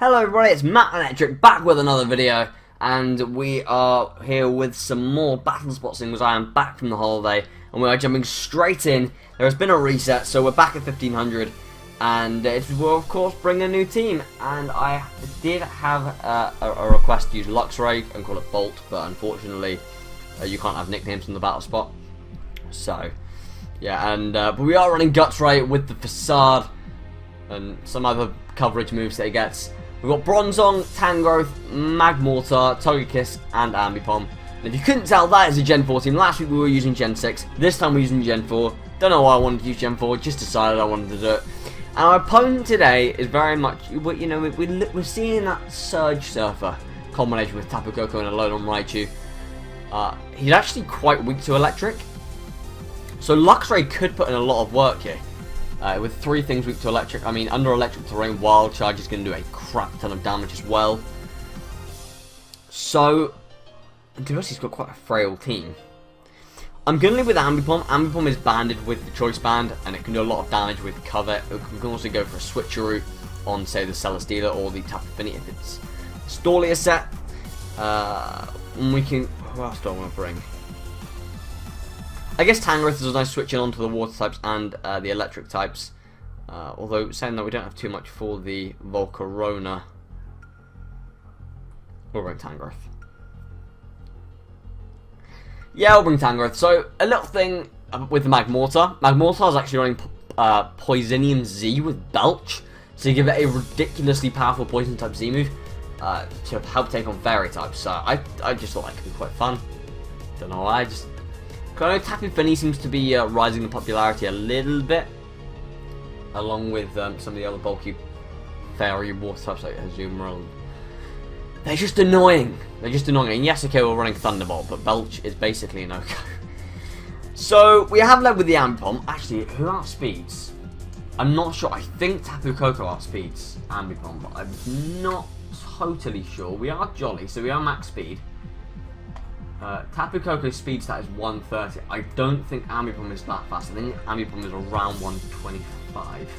Hello everybody, it's MattManectric back with another video, and we are here with some more BattleSpot singles. I am back from the holiday, and we are jumping straight in. There has been a reset, so we're back at 1500, and it will of course bring a new team. And I did have a request to use Luxray and call it Bolt, but unfortunately you can't have nicknames from the BattleSpot. So yeah, and but we are running Gutsray with the Facade and some other coverage moves that he gets. We've got Bronzong, Tangrowth, Magmortar, Togekiss, and Ambipom. And if you couldn't tell, that is a Gen 4 team. Last week we were using Gen 6. This time we're using Gen 4. Don't know why I wanted to use Gen 4. Just decided I wanted to do it. And our opponent today is very much, you know, we're seeing that Surge Surfer combination with Tapu Koko and a load on Raichu. He's actually quite weak to Electric. So Luxray could put in a lot of work here. With 3 things weak to Electric. I mean, under Electric Terrain, Wild Charge is going to do a crap ton of damage as well. So, Diversity's got quite a frail team. I'm going to live with Ambipom. Ambipom is banded with the Choice Band, and it can do a lot of damage with Cover. It can also go for a switcheroo on, say, the Celesteela or the Tapu Fini if it's Storlia set. And we can... Who else do I want to bring? I guess Tangrowth is a nice switching onto the water types and the electric types. Although, saying that we don't have too much for the Volcarona. We'll bring Tangrowth. Yeah, we'll bring Tangrowth. So, a little thing with the Magmortar. Magmortar is actually running Poisonium Z with Belch. So you give it a ridiculously powerful Poison type Z move to help take on Fairy types. So I just thought that could be quite fun. Don't know why, I know Tapu Fini seems to be rising in popularity a little bit, along with some of the other bulky fairy water types like Azumarill. They're just annoying. And yes, okay, we're running Thunderbolt, but Belch is basically a no-go. So, we have led with the Ambipom. Actually, who outspeeds? I'm not sure. I think Tapu Koko outspeeds Ambipom, but I'm not totally sure. We are Jolly, so we are max speed. Tapu Koko's speed stat is 130. I don't think Ambipom is that fast. I think Ambipom is around 125.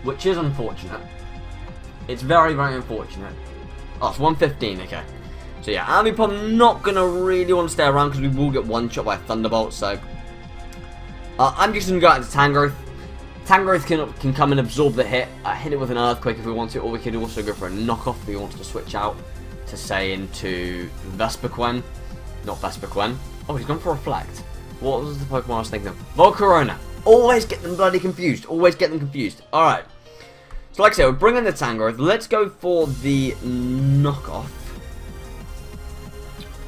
Which is unfortunate. It's very, very unfortunate. Oh, it's 115, okay. So yeah, Ambipom not going to really want to stay around because we will get one shot by a Thunderbolt, so... I'm just going to go out into Tangrowth. Tangrowth can come and absorb the hit, hit it with an Earthquake if we want to, or we could also go for a knockoff if we want to switch out. To say into Vespiquen. Not Vespiquen. Oh, he's gone for Reflect. What was the Pokemon I was thinking of? Volcarona. Always get them bloody confused. Alright. So like I said, we're bringing the Tangrowth. Let's go for the knockoff.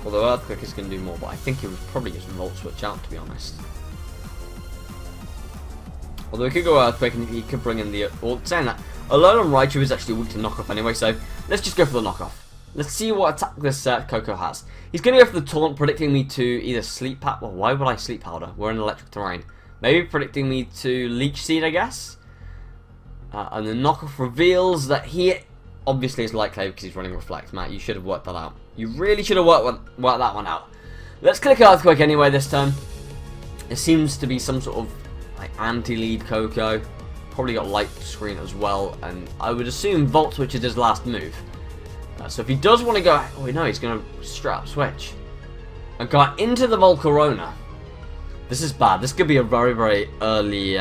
Although Earthquake is going to do more, but I think he would probably just Volt Switch out, to be honest. Although he could go Earthquake and he could bring in the... Well, saying that, Alolan Raichu is actually weak to knockoff anyway, so let's just go for the knockoff. Let's see what attack this Koko has. He's going to go for the Taunt, predicting me to either Sleep Powder. Well, why would I Sleep Powder? We're in electric terrain. Maybe predicting me to Leech Seed, I guess. And the knockoff reveals that he obviously is Light Clay because he's running Reflect. Matt, you should have worked that out. You really should have worked that one out. Let's click Earthquake anyway this turn. It seems to be some sort of like anti-lead Koko. Probably got Light Screen as well. And I would assume Volt Switch is his last move. So if he does want to go... Oh, no, he's going to straight up switch. And go into the Volcarona. This is bad. This could be a very, very early...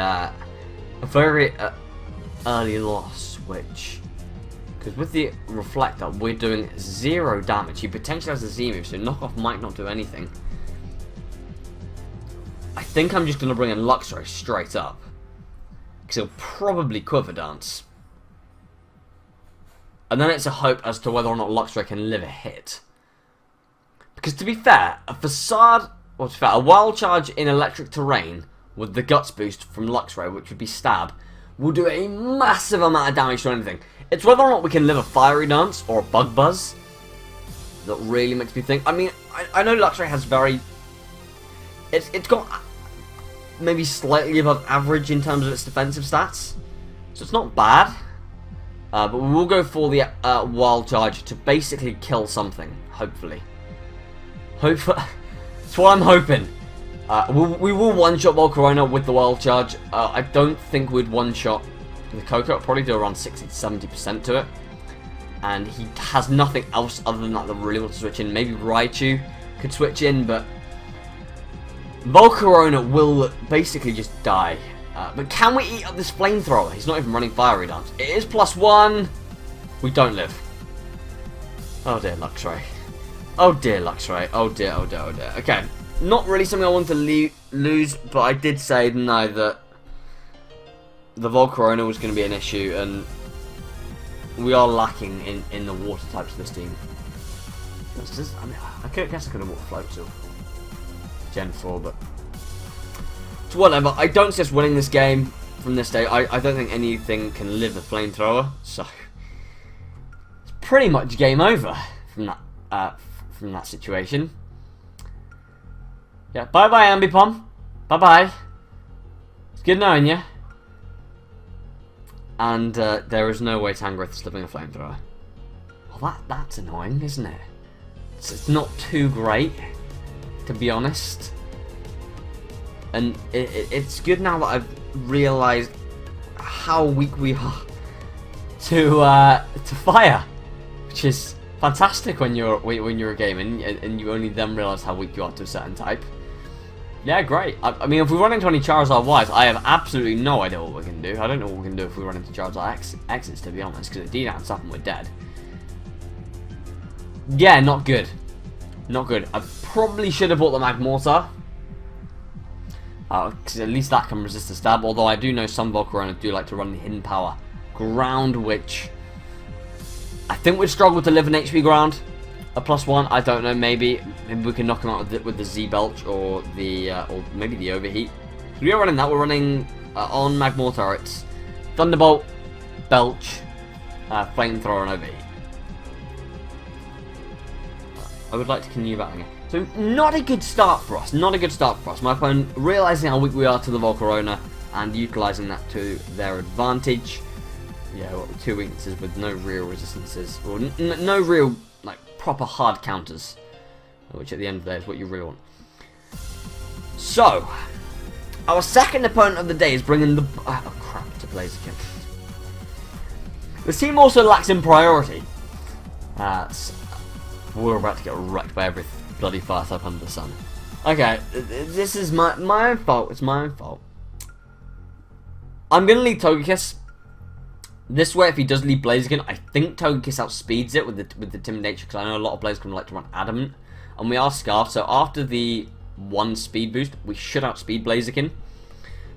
early loss switch. Because with the Reflector, we're doing 0 damage. He potentially has a Z move, so knockoff might not do anything. I think I'm just going to bring in Luxray straight up. Because he'll probably Quiver Dance. And then it's a hope as to whether or not Luxray can live a hit. Because to be fair, a Wild Charge in electric terrain with the Guts boost from Luxray, which would be Stab, will do a massive amount of damage to anything. It's whether or not we can live a Fiery Dance or a Bug Buzz that really makes me think. I mean, I know Luxray has very... It's got maybe slightly above average in terms of its defensive stats. So it's not bad. But we will go for the Wild Charge to basically kill something, hopefully. That's what I'm hoping. We will one-shot Volcarona with the Wild Charge. I don't think we'd one-shot the Coco. It'll probably do around 60 to 70% to it. And he has nothing else other than that really wants to switch in. Maybe Raichu could switch in, but Volcarona will basically just die. But can we eat up this flamethrower? He's not even running fiery dance. It is +1. We don't live. Oh dear, Luxray. Oh dear, Luxray. Oh dear, oh dear, oh dear. Okay, not really something I want to lose, but I did say no that the Volcarona was going to be an issue, and we are lacking in the water types of this team. That's just, I mean, I guess I could have bought Floatzel Gen 4, but it's whatever. I don't see us winning this game from this day. I don't think anything can live the flamethrower, so it's pretty much game over from that situation. Yeah, bye bye Ambipom. Bye bye. It's good knowing you. And there is no way Tangrowth is living a flamethrower. Well, that's annoying, isn't it? It's not too great, to be honest. And it's good now that I've realised how weak we are to fire, which is fantastic when you're a gamer and you only then realise how weak you are to a certain type. Yeah, great. I mean, if we run into any Charizard Ys, I have absolutely no idea what we can do. I don't know what we can do if we run into Charizard X's, to be honest, because if D-Down's up and we're dead. Yeah, not good. Not good. I probably should have bought the Magmortar. Because at least that can resist the stab, although I do know some Volcarona do like to run the Hidden Power Ground, which I think would struggle to live an HP Ground. A +1, I don't know, maybe we can knock him out with the Z-Belch or or maybe the Overheat. So we are running that, we're running on Magmortar, it's Thunderbolt, Belch, Flamethrower and Overheat. I would like to continue battling it. So not a good start for us, not a good start for us. My opponent realising how weak we are to the Volcarona and utilising that to their advantage. Yeah, what, 2 weaknesses with no real resistances, or no real like proper hard counters, which at the end of the day is what you really want. So, our second opponent of the day is bringing the oh crap to Blaziken. The team also lacks in priority. We're about to get wrecked by every bloody fire type under the sun. Okay, this is my own fault. It's my own fault. I'm gonna lead Togekiss. This way, if he does lead Blaziken, I think Togekiss outspeeds it with the Timid Nature, because I know a lot of players can like to run Adamant, and we are Scarfed, so after the 1 speed boost, we should outspeed Blaziken.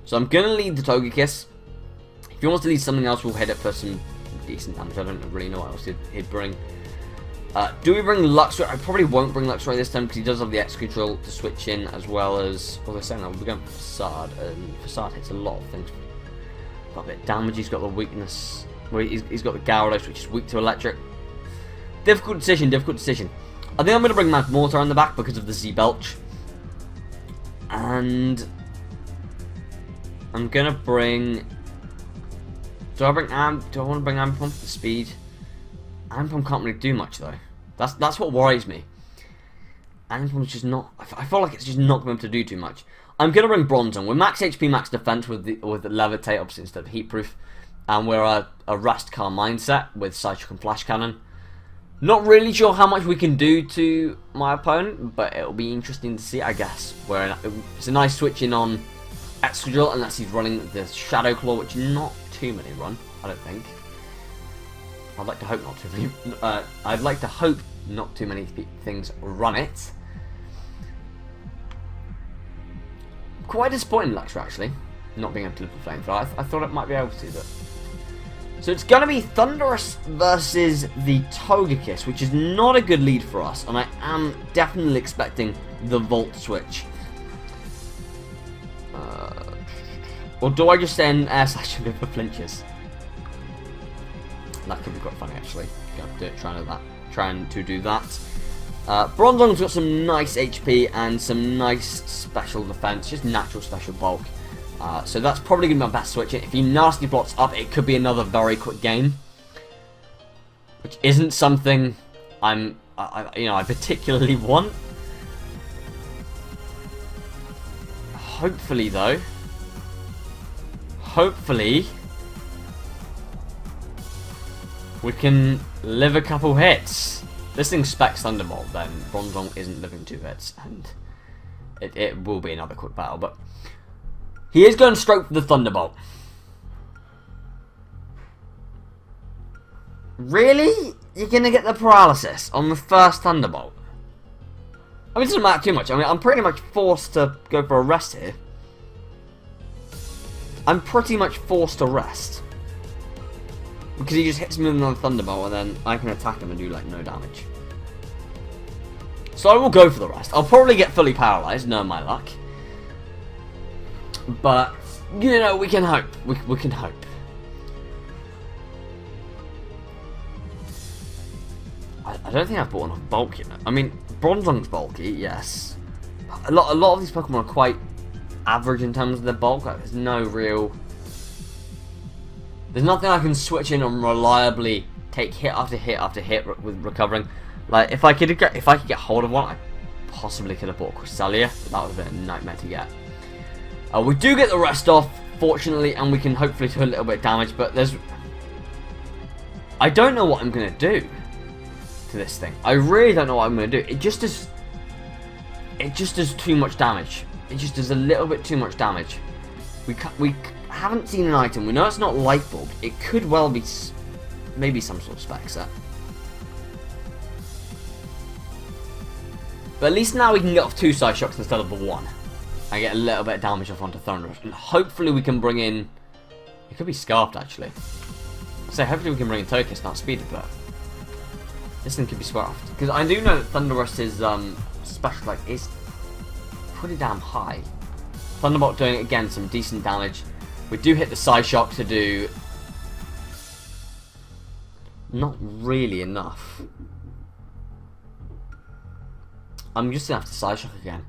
So I'm gonna lead the Togekiss. If he wants to lead something else, we'll hit it for some decent damage. I don't really know what else he'd bring. Do we bring Luxray? I probably won't bring Luxray this time because he does have the X control to switch in, as well as, well, they're saying that we're going for Facade, and Facade hits a lot of things. Got a bit of damage, he's got the weakness, well, he's got the Gyarados, which is weak to electric. Difficult decision, difficult decision. I think I'm going to bring Magmortar on the back because of the Z-Belch. And I'm going to bring, do I want to bring Ambipom for the speed? Ambipom can't really do much though. That's what worries me. Ambipom's just not, I feel like it's just not going to do too much. I'm going to bring Bronzong. We're max HP, max defense with the Levitate obviously instead of Heat Proof. And we're a Rastcar mindset with Psychic and Flash Cannon. Not really sure how much we can do to my opponent, but it'll be interesting to see, I guess. It's a nice switch in on Excadrill, unless he's running the Shadow Claw, which not too many run, I don't think. I'd like to hope not too many. I'd like to hope not too many things run it. Quite disappointing, Luxray, actually, not being able to live the Flamethrower. I thought it might be able to, but. So it's going to be Thundurus versus the Togekiss, which is not a good lead for us, and I am definitely expecting the Volt switch. Or do I just send Air Slash and go for flinches? That could be quite funny, actually. Trying to do that. Bronzong's got some nice HP and some nice special defense, just natural special bulk. So that's probably going to be my best switch. If he nasty plots up, it could be another very quick game, which isn't something I particularly want. Hopefully, though, we can live a couple hits. This thing specs Thunderbolt, then Bronzong isn't living 2 hits, and it will be another quick battle, but he is going straight for the Thunderbolt. Really? You're going to get the paralysis on the first Thunderbolt? I mean, it doesn't matter too much. I mean, I'm pretty much forced to go for a rest here. I'm pretty much forced to rest. Because he just hits me with another Thunderbolt, and then I can attack him and do, like, no damage. So I will go for the rest. I'll probably get fully paralyzed, knowing my luck. But, you know, we can hope. We can hope. I don't think I've bought enough bulk yet. I mean, Bronzong's bulky, yes. A lot of these Pokemon are quite average in terms of their bulk. Like, there's no real... There's nothing I can switch in and reliably take hit after hit after hit with recovering. Like, if I could get hold of one, I possibly could have bought Cresselia, but that would have been a nightmare to get. We do get the rest off, fortunately, and we can hopefully do a little bit of damage, but there's... I don't know what I'm going to do to this thing. I really don't know what I'm going to do. It just does too much damage. It just does a little bit too much damage. We haven't seen an item. We know it's not Light Bulb. It could well be maybe some sort of spec set. But at least now we can get off 2 Side Shocks instead of the 1. I get a little bit of damage off onto Thunderous. And hopefully we can bring in... It could be Scarfed, actually. So hopefully we can bring in Togekiss, not Speeded, but... This thing could be Scarfed. Because I do know that Thunderous is, special, like, is pretty damn high. Thunderbolt doing, again, some decent damage. We do hit the Side Shock to do... Not really enough. I'm just going to have to Side Shock again.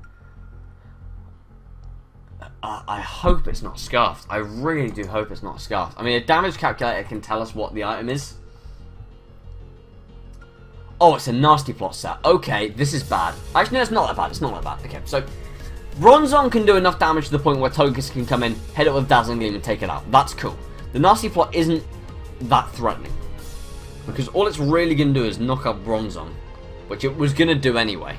I hope it's not Scarfed. I really do hope it's not Scarfed. I mean, a damage calculator can tell us what the item is. Oh, it's a Nasty Plot set. Okay, this is bad. Actually, no, it's not that bad. It's not that bad. Okay, so... Bronzong can do enough damage to the point where Togekiss can come in, hit it with Dazzling Gleam and take it out. That's cool. The Nasty Plot isn't that threatening. Because all it's really going to do is knock out Bronzong. Which it was going to do anyway.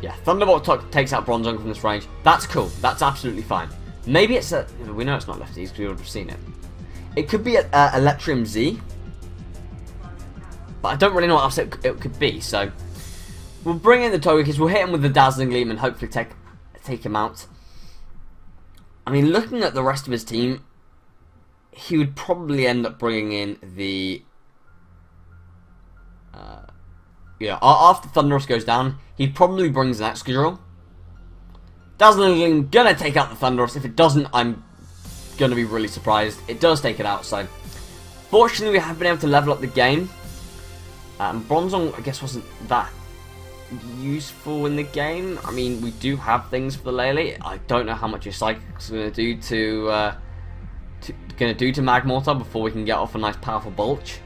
Yeah, Thunderbolt takes out Bronzong from this range. That's cool. That's absolutely fine. Maybe it's a... We know it's not Lefties because we would have seen it. It could be Electrium Z. But I don't really know what else it could be, so... We'll bring in the Togekiss, we'll hit him with the Dazzling Gleam and hopefully take him out. I mean, looking at the rest of his team, he would probably end up bringing in the... yeah, after Thunderous goes down, he probably brings an Excadrill. Dazzling Gleam gonna take out the Thunderous. If it doesn't, I'm gonna be really surprised. It does take it out, so... Fortunately, we have been able to level up the game. Bronzong, I guess, wasn't that useful in the game. I mean, we do have things for the Lele. I don't know how much your Psychic's going to do to Magmortar before we can get off a nice powerful Belch.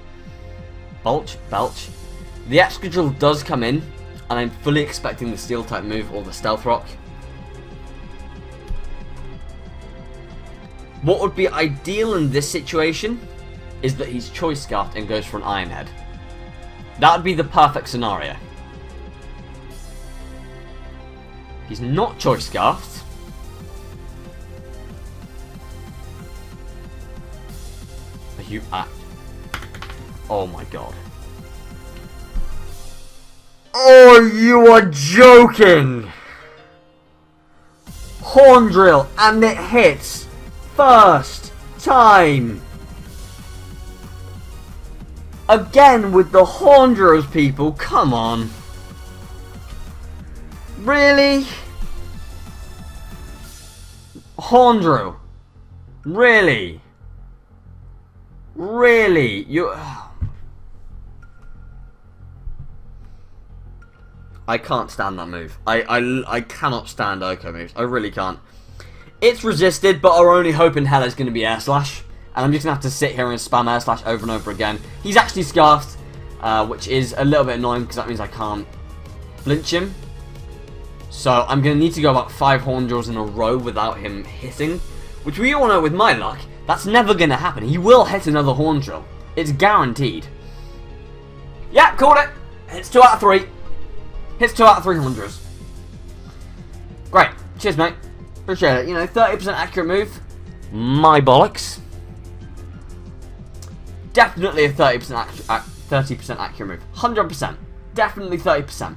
The Excadrill does come in, and I'm fully expecting the Steel type move or the Stealth Rock. What would be ideal in this situation is that he's Choice Scarfed and goes for an Iron Head. That would be the perfect scenario. He's not Choice Scarfed. Are you at... Oh my god. Oh, you are joking! Horn Drill, and it hits! First time! Again with the Horn Drills, people, come on. Really? Horn Drill? Really? Really? You... I can't stand that move. I cannot stand Oko moves. I really can't. It's resisted, but our only hope in hell is going to be Air Slash. And I'm just going to have to sit here and spam Air Slash over and over again. He's actually Scarfed, which is a little bit annoying because that means I can't flinch him. So I'm going to need to go about 5 Horn Drills in a row without him hitting. Which we all know with my luck, That's never going to happen. He will hit another horn drill. It's guaranteed. Yeah, called it. Hits 2 out of 3. Hits 2 out of 3 horns. Great. Cheers, mate. Appreciate it. You know, 30% accurate move. My bollocks. Definitely a 30% accurate move. 100%. Definitely 30%.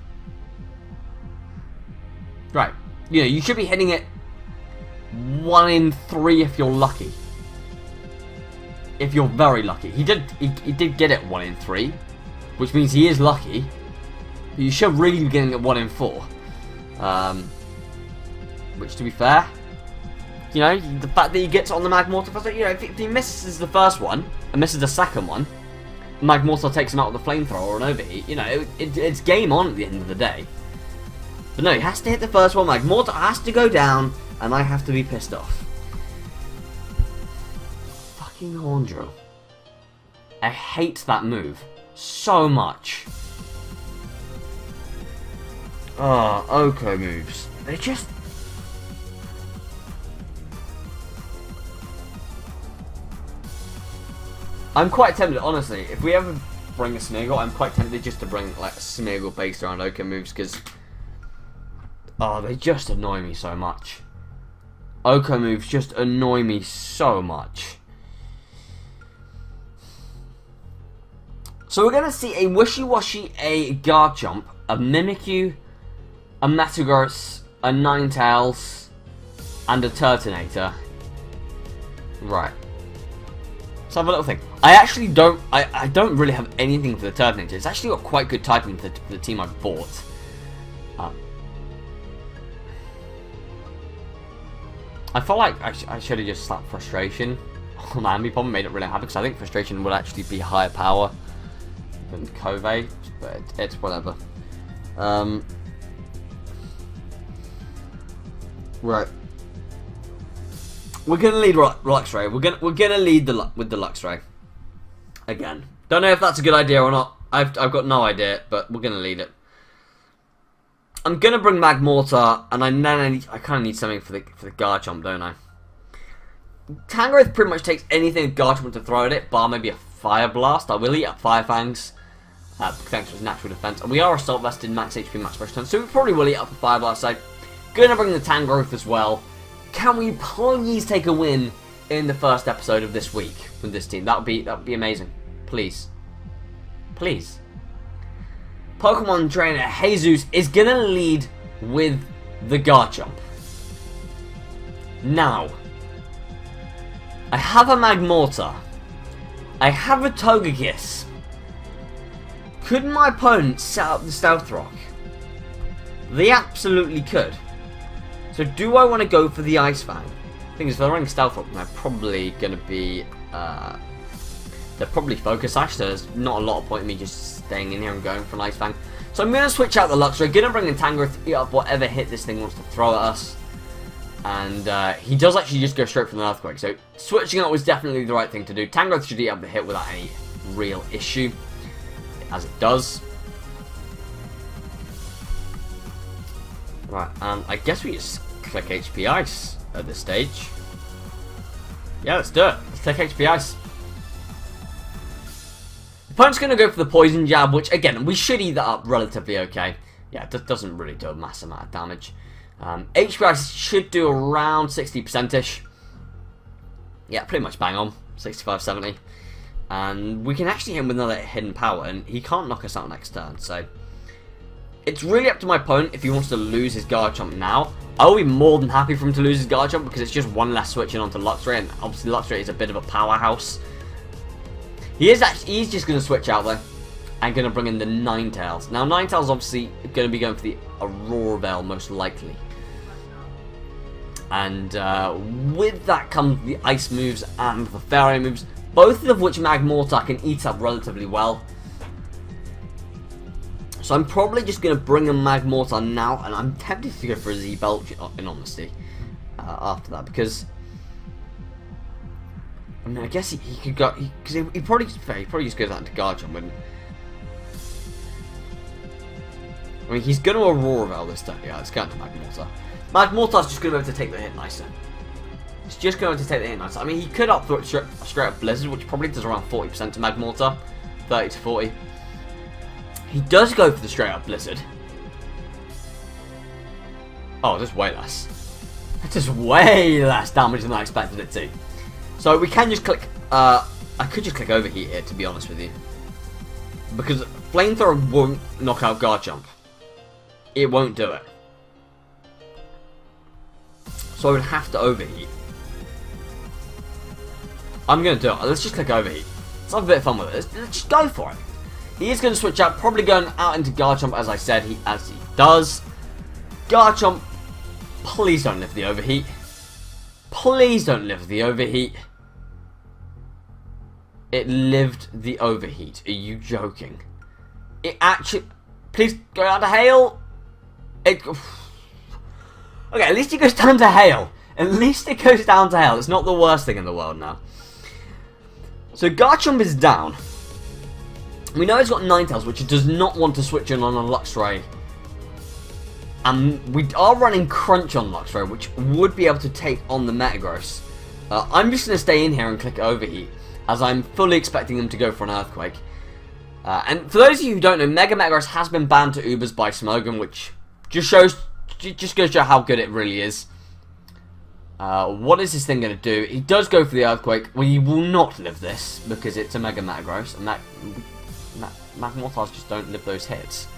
Right. You know, you should be hitting it 1 in 3 if you're lucky. If you're very lucky. He did get it 1 in 3, which means he is lucky. But you should really be getting it 1 in 4. Which, to be fair, you know, the fact that he gets on the Magmortar first, you know, if he misses the first one and misses the second one, Magmortar takes him out with a flamethrower or an overheat. You know, it's game on at the end of the day. But no, he has to hit the first one. Magmortar has to go down, and I have to be pissed off. Fucking horn drill. I hate that move so much. Oh, Oko moves. They just... I'm quite tempted, honestly, if we ever bring a Smeargle, I'm quite tempted just to bring like a Smeargle based around Oko moves, because they just annoy me so much. Oko moves just annoy me so much. So we're going to see a Wishy-Washy, a Garchomp, a Mimikyu, a Metagross, a Ninetales, and a Turtonator. Right. Let's have a little thing. I actually don't... I don't really have anything for the Turtonator. It's actually got quite good typing for the team I bought. I feel like I should have just slapped Frustration on Ambipom, made it really happy, because I think Frustration would actually be higher power than Covey, but it's whatever. Right. We're gonna lead Luxray. We're gonna lead with the Luxray. Again. Don't know if that's a good idea or not. I've got no idea, but we're gonna lead it. I'm gonna bring Magmortar, and I kind of need something for the Garchomp, don't I? Tangrowth pretty much takes anything Garchomp to throw at it, bar maybe a Fire Blast. I will eat up Fire Fangs, thanks to his natural defense. And we are Assault Vested, max HP, max fresh turn, so we probably will eat up a Fire Blast. So, gonna bring the Tangrowth as well. Can we please take a win in the first episode of this week with this team? That would be amazing. Please. Please. Pokemon Trainer Jesus is going to lead with the Garchomp. Now, I have a Magmortar. I have a Togekiss. Could my opponent set up the Stealth Rock? They absolutely could. So do I want to go for the Ice Fang? The thing is, if they're running Stealth Rock, they're probably going to be... they're probably Focus Sash, so there's not a lot of point in me just staying in here and going for an Ice Fang. So I'm going to switch out the Luxray, going to bring in Tangrowth to eat up whatever hit this thing wants to throw at us. And he does actually just go straight for the Earthquake, so switching out was definitely the right thing to do. Tangrowth should eat up the hit without any real issue, as it does. Right, I guess we just click HP Ice at this stage. Yeah, let's do it. Let's click HP Ice. Opponent's going to go for the Poison Jab, which, again, we should eat that up relatively okay. Yeah, it doesn't really do a massive amount of damage. HP Ice should do around 60%-ish. Yeah, pretty much bang on. 65-70. And we can actually hit him with another hidden power, and he can't knock us out next turn, so... It's really up to my opponent if he wants to lose his Garchomp now. I will be more than happy for him to lose his Garchomp, because it's just one less switching onto Luxray, and obviously Luxray is a bit of a powerhouse. He's just going to switch out though, and going to bring in the Ninetales. Now Ninetales obviously going to be going for the Aurora Veil most likely. And with that comes the Ice moves and the Fairy moves, both of which Magmortar can eat up relatively well. So I'm probably just going to bring in Magmortar now, and I'm tempted to go for a Z-Belch in honesty after that, because I mean, I guess he could go, because he probably just goes out into Garchomp, wouldn't he? I mean, he's going to Aurora Veil this time. Yeah, let's go into Magmortar. Magmortar's just going to be able to take the hit nicer. He's just going to take the hit knights. I mean, he could up throw it straight up Blizzard, which probably does around 40% to Magmortar. 30 to 40. He does go for the straight up Blizzard. Oh, that's way less. That's just way less damage than I expected it to. So we can just click, I could just click overheat here, to be honest with you. Because flamethrower won't knock out guard jump. It won't do it. So I would have to overheat. I'm going to do it. Let's just click overheat. Let's have a bit of fun with it. Let's just go for it. He is going to switch out, probably going out into guard jump, as I said, as he does. Guard jump. Please don't live the overheat. Please don't live the overheat. It lived the overheat. Are you joking? It actually... Please go down to hail. Okay, at least it goes down to hail. At least it goes down to hail. It's not the worst thing in the world now. So guard jump is down. We know he's got Ninetales, which he does not want to switch in on a Luxray. And we are running Crunch on Luxray, which would be able to take on the Metagross. I'm just going to stay in here and click Overheat, as I'm fully expecting him to go for an Earthquake. And for those of you who don't know, Mega Metagross has been banned to Ubers by Smogon, which just goes to show how good it really is. What is this thing going to do? He does go for the Earthquake. Well, he will not live this, because it's a Mega Metagross, and Magmortars just don't live those hits.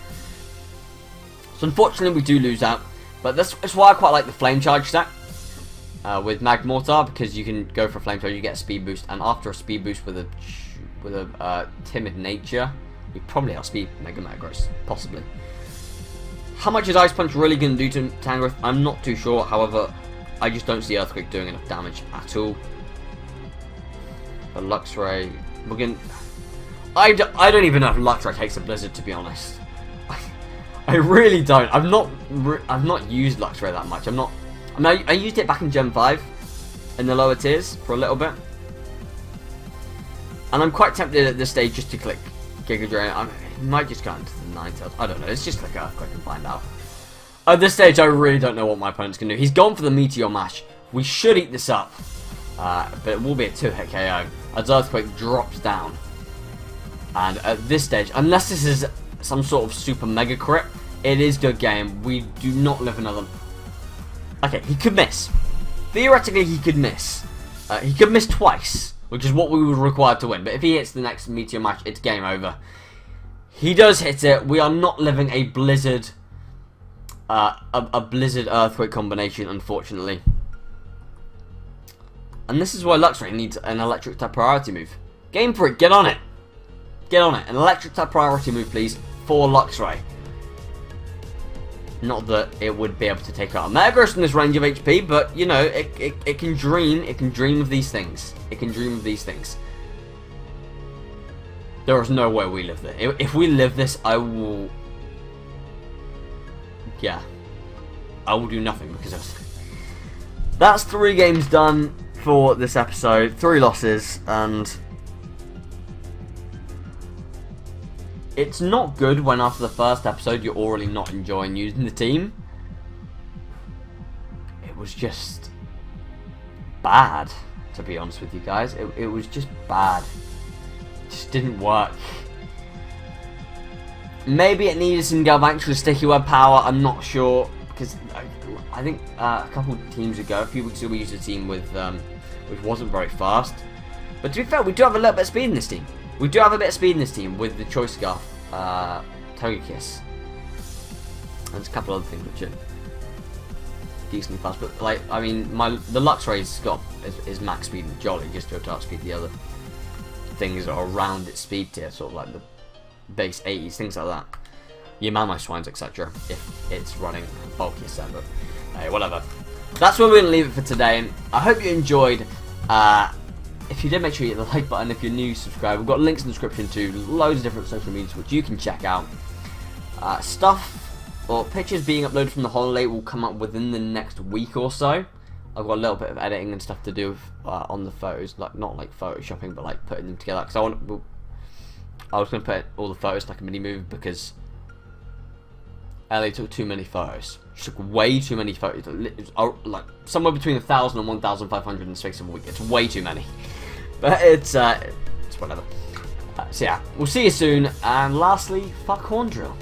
So unfortunately we do lose out, but that's why I quite like the Flame Charge stack with Magmortar, because you can go for Flame Charge, you get a speed boost, and after a speed boost with a timid nature, you probably outspeed Mega Metagross, possibly. How much is Ice Punch really going to do to Tangrowth? I'm not too sure. However, I just don't see Earthquake doing enough damage at all. But Luxray, we're going. I don't even know if Luxray takes a Blizzard, to be honest. I really don't. I've not used Luxray that much. I mean, I used it back in Gen 5 in the lower tiers for a little bit, and I'm quite tempted at this stage just to click Giga Drain. I might just go into the Ninetales. I don't know. Let's just click Earthquake and find out. At this stage, I really don't know what my opponent's going to do. He's gone for the Meteor Mash. We should eat this up, but it will be a 2-hit KO as Earthquake drops down. And at this stage, unless this is some sort of super mega crit, it is good game. We do not live another. Okay, he could miss. Theoretically, he could miss. He could miss twice, which is what we would require to win. But if he hits the next Meteor Mash, it's game over. He does hit it. We are not living a Blizzard, a Blizzard Earthquake combination, unfortunately. And this is why Luxray needs an Electric type priority move. Game Freak, get on it. Get on it. An Electric type priority move, please, for Luxray. Not that it would be able to take out a Metagross in this range of HP, but, you know, it can dream. It can dream of these things. It can dream of these things. There is no way we live this. If we live this, I will... Yeah. I will do nothing because of this. That's 3 games done for this episode. 3 losses, and... It's not good when after the first episode you're already not enjoying using the team. It was just bad, to be honest with you guys. It was just bad. It just didn't work. Maybe it needed some Galvantula Sticky Web power, I'm not sure. Because I think a couple of teams ago, a few weeks ago, we used a team with which wasn't very fast. But to be fair, we do have a little bit of speed in this team. We do have a bit of speed in this team with the Choice Scarf, Togekiss, and there's a couple other things which are decently fast. But like, I mean, the Luxray's got is max speed and Jolly just to be able to outspeed the other things that are around its speed tier, sort of like the base 80s, things like that. Your Mamoswines, etc. If it's running bulky set, but hey, whatever. That's where we're gonna leave it for today. And I hope you enjoyed. If you did, make sure you hit the like button. If you're new, subscribe. We've got links in the description to loads of different social medias which you can check out. Stuff or pictures being uploaded from the holiday will come up within the next week or so. I've got a little bit of editing and stuff to do on the photos, like not like photoshopping, but like putting them together. Because I was going to put all the photos like a mini movie, because Ellie took too many photos. She took way too many photos. Like somewhere between 1,000 and 1,500 in the space of a week. It's way too many. But it's whatever. So yeah, we'll see you soon. And lastly, fuck Horn Drill.